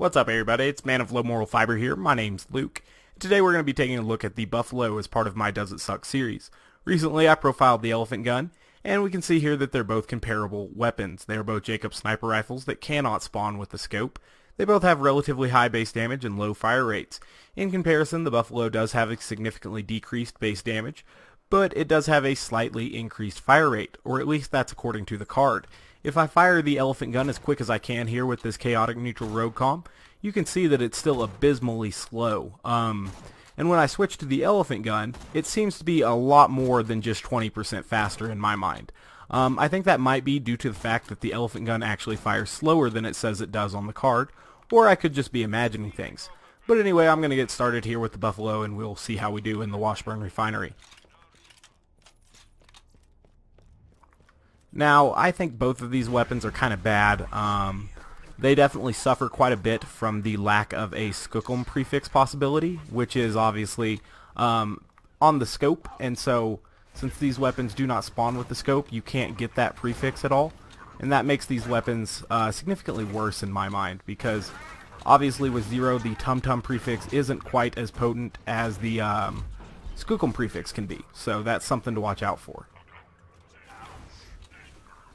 What's up, everybody? It's Man of Low Moral Fiber here. My name's Luke. Today we're going to be taking a look at the Buffalo as part of my Does It Suck series. Recently I profiled the elephant gun, and we can see here that they're both comparable weapons. They are both Jakobs sniper rifles that cannot spawn with the scope. They both have relatively high base damage and low fire rates. In comparison, the Buffalo does have a significantly decreased base damage, but it does have a slightly increased fire rate, or at least that's according to the card. If I fire the elephant gun as quick as I can here with this chaotic neutral rogue comp, you can see that it's still abysmally slow. And when I switch to the elephant gun, it seems to be a lot more than just 20% faster in my mind. I think that might be due to the fact that the elephant gun actually fires slower than it says it does on the card, or I could just be imagining things. But anyway, I'm going to get started here with the Buffalo and we'll see how we do in the Washburn Refinery. Now, I think both of these weapons are kind of bad. They definitely suffer quite a bit from the lack of a skookum prefix possibility, which is obviously on the scope, and so since these weapons do not spawn with the scope, you can't get that prefix at all, and that makes these weapons significantly worse in my mind, because obviously with Zero, the tum-tum prefix isn't quite as potent as the skookum prefix can be, so that's something to watch out for.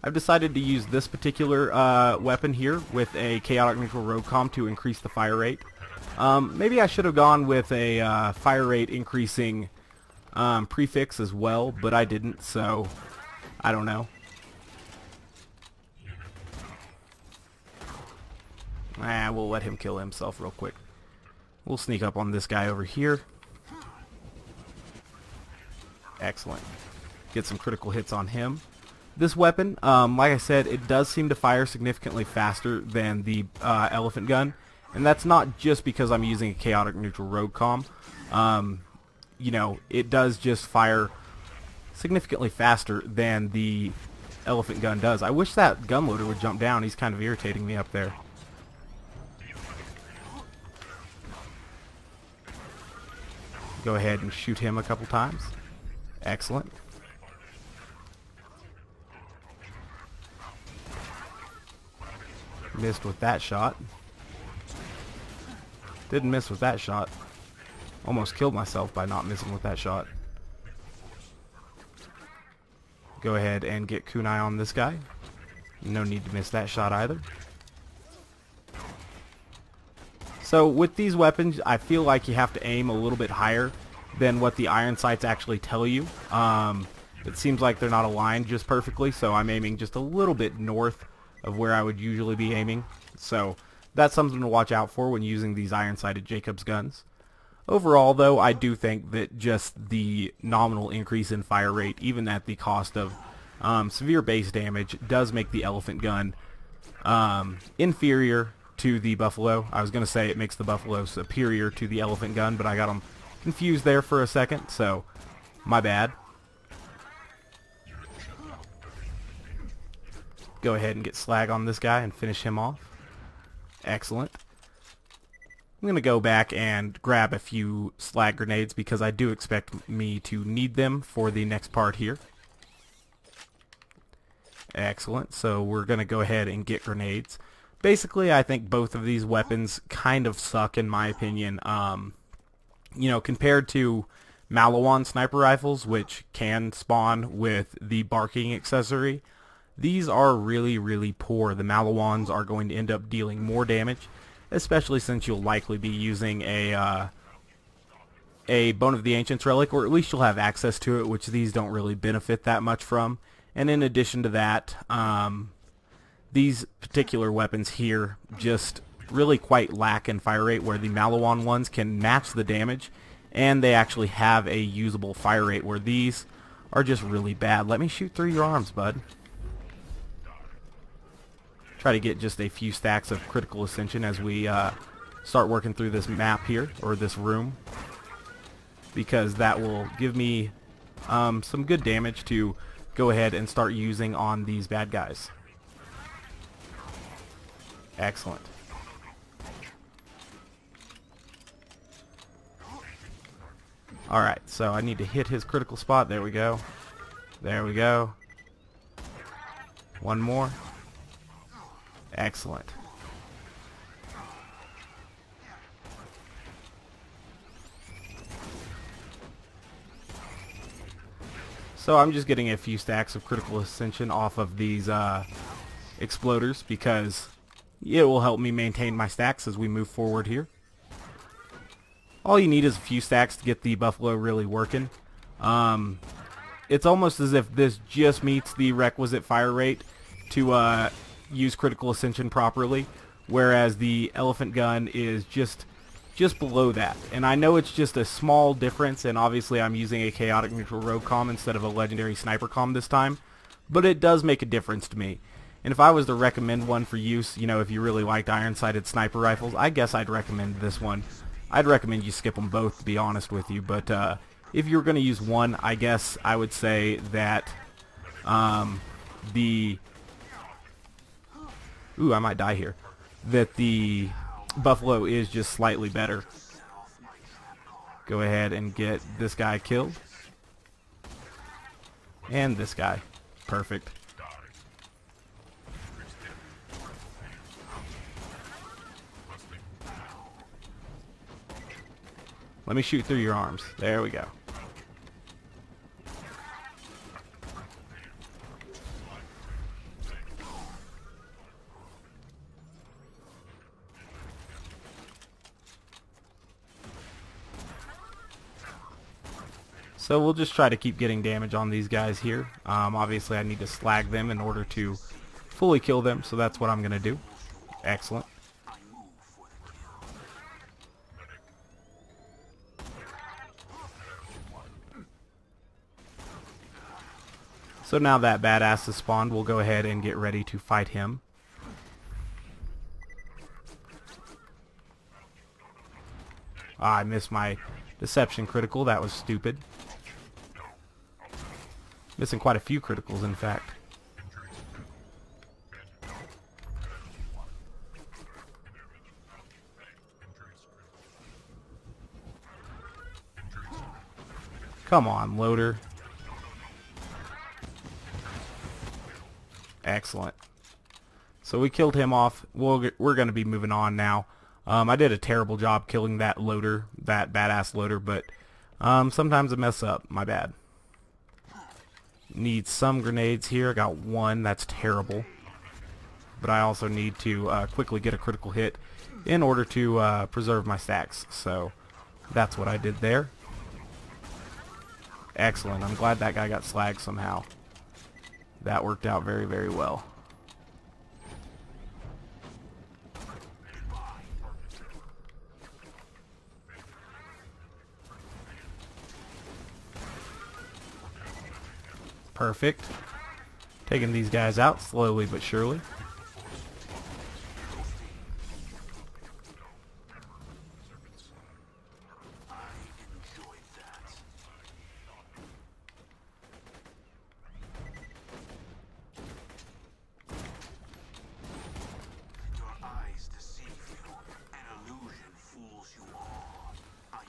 I've decided to use this particular weapon here with a chaotic neutral rogue comp to increase the fire rate. Maybe I should have gone with a fire rate increasing prefix as well, but I didn't, so I don't know. We'll let him kill himself real quick. We'll sneak up on this guy over here. Excellent. Get some critical hits on him. This weapon, like I said, it does seem to fire significantly faster than the elephant gun, and that's not just because I'm using a chaotic neutral rogue comp. You know, it does just fire significantly faster than the elephant gun does. I wish that gun loader would jump down. He's kind of irritating me up there. Go ahead and shoot him a couple times. Excellent. Missed with that shot. Didn't miss with that shot. Almost killed myself by not missing with that shot. Go ahead and get kunai on this guy. No need to miss that shot either. So with these weapons, I feel like you have to aim a little bit higher than what the iron sights actually tell you. It seems like they're not aligned just perfectly, so I'm aiming just a little bit north of where I would usually be aiming. So that's something to watch out for when using these iron-sighted Jakobs guns. Overall, though, I do think that just the nominal increase in fire rate, even at the cost of severe base damage, does make the elephant gun inferior to the Buffalo. I was going to say it makes the Buffalo superior to the elephant gun, but I got them confused there for a second, so my bad. Go ahead and get slag on this guy and finish him off. Excellent. I'm going to go back and grab a few slag grenades because I do expect me to need them for the next part here. Excellent. So we're going to go ahead and get grenades. Basically, I think both of these weapons kind of suck in my opinion. You know, compared to Malawan sniper rifles, which can spawn with the barking accessory, these are really, really poor. The Malawans are going to end up dealing more damage, especially since you'll likely be using a Bone of the Ancients relic, or at least you'll have access to it, which these don't really benefit that much from. And in addition to that, these particular weapons here just really quite lack in fire rate, where the Malawan ones can match the damage, and they actually have a usable fire rate, where these are just really bad. Let me shoot through your arms, bud. Try to get just a few stacks of critical ascension as we start working through this map here, or this room, because that will give me some good damage to go ahead and start using on these bad guys. Excellent. Alright, so I need to hit his critical spot. There we go. There we go. One more. Excellent. So I'm just getting a few stacks of critical ascension off of these exploders because it will help me maintain my stacks as we move forward here. All you need is a few stacks to get the Buffalo really working. It's almost as if this just meets the requisite fire rate to use critical ascension properly, whereas the elephant gun is just below that. And I know it's just a small difference, and obviously I'm using a chaotic neutral rogue comm instead of a legendary sniper comm this time, but it does make a difference to me. And if I was to recommend one for use, you know, if you really liked iron-sighted sniper rifles, I guess I'd recommend this one. I'd recommend you skip them both, to be honest with you, but if you're going to use one, I guess I would say that the... Ooh, I might die here. That the Buffalo is just slightly better. Go ahead and get this guy killed. And this guy. Perfect. Let me shoot through your arms. There we go. So we'll just try to keep getting damage on these guys here. Obviously I need to slag them in order to fully kill them, so that's what I'm going to do. Excellent. So now that badass has spawned, we'll go ahead and get ready to fight him. I missed my deception critical. That was stupid. Missing quite a few criticals, in fact. Come on, loader. Excellent. So we killed him off. We're going to be moving on now. I did a terrible job killing that loader, that badass loader, but sometimes I mess up. My bad. Need some grenades here. I got one. That's terrible. But I also need to quickly get a critical hit in order to preserve my stacks. So that's what I did there. Excellent. I'm glad that guy got slagged somehow. That worked out very, very well. Perfect. Taking these guys out slowly but surely.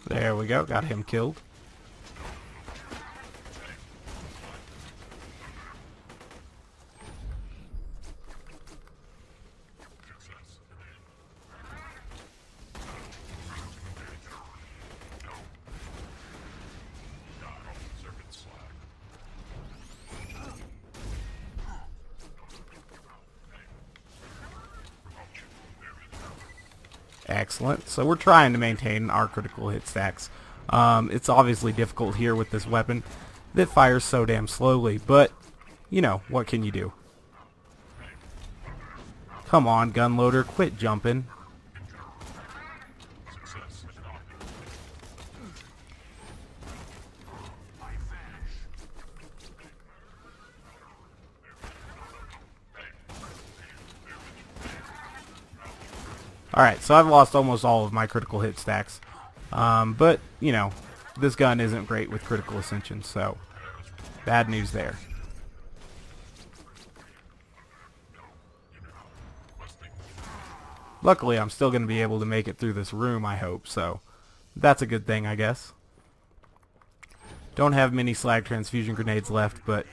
There we go, got him killed. Excellent. So we're trying to maintain our critical hit stacks. It's obviously difficult here with this weapon that fires so damn slowly, but, you know, what can you do? Come on, gun loader, quit jumping. Alright, so I've lost almost all of my critical hit stacks. But, you know, this gun isn't great with critical ascension, so bad news there. Luckily, I'm still going to be able to make it through this room, I hope, so that's a good thing, I guess. Don't have many slag transfusion grenades left, but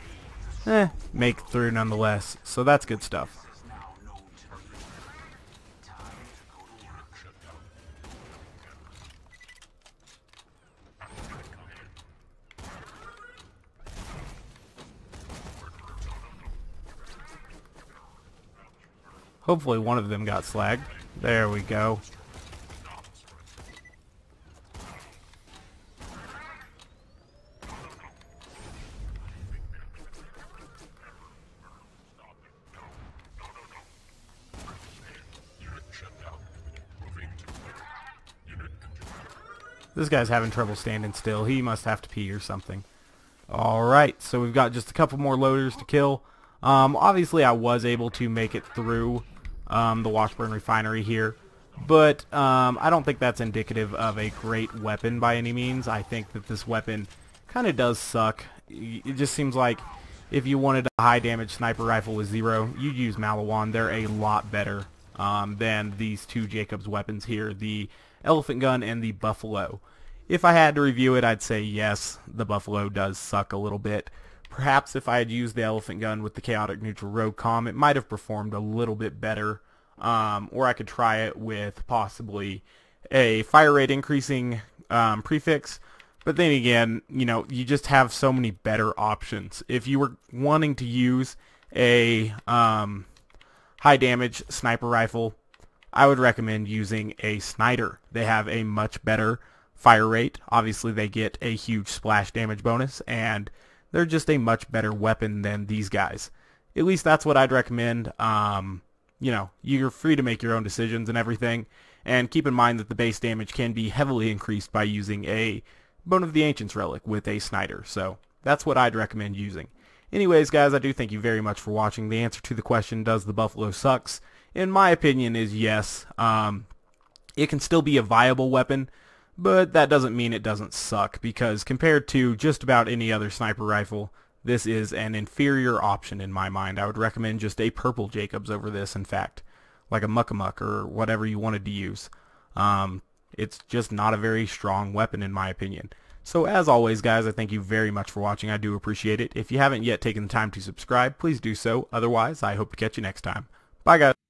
make it through nonetheless, so that's good stuff. Hopefully one of them got slagged. There we go. This guy's having trouble standing still. He must have to pee or something. Alright, so we've got just a couple more loaders to kill. Obviously I was able to make it through the Washburn Refinery here, but I don't think that's indicative of a great weapon by any means. I think that this weapon kind of does suck. It just seems like if you wanted a high damage sniper rifle with 0, you'd use Malawan. They're a lot better than these two Jakobs weapons here, the Elephant Gun and the Buffalo. If I had to review it, I'd say yes, the Buffalo does suck a little bit. Perhaps if I had used the Elephant Gun with the Chaotic Neutral Rogue Comm, it might have performed a little bit better. Or I could try it with possibly a fire rate increasing prefix. But then again, you know, you just have so many better options. If you were wanting to use a high damage sniper rifle, I would recommend using a Snider. They have a much better fire rate. Obviously they get a huge splash damage bonus, and they're just a much better weapon than these guys. At least that's what I'd recommend. You know, you're free to make your own decisions and everything, and keep in mind that the base damage can be heavily increased by using a Bone of the Ancients relic with a Snider. So that's what I'd recommend using. Anyways, guys, I do thank you very much for watching. The answer to the question, does the Buffalo sucks? In my opinion is yes. It can still be a viable weapon, but that doesn't mean it doesn't suck, because compared to just about any other sniper rifle, this is an inferior option in my mind. I would recommend just a purple Jakobs over this, in fact, like a Muckamuck or whatever you wanted to use. It's just not a very strong weapon in my opinion. So as always, guys, I thank you very much for watching. I do appreciate it. If you haven't yet taken the time to subscribe, please do so. Otherwise, I hope to catch you next time. Bye, guys.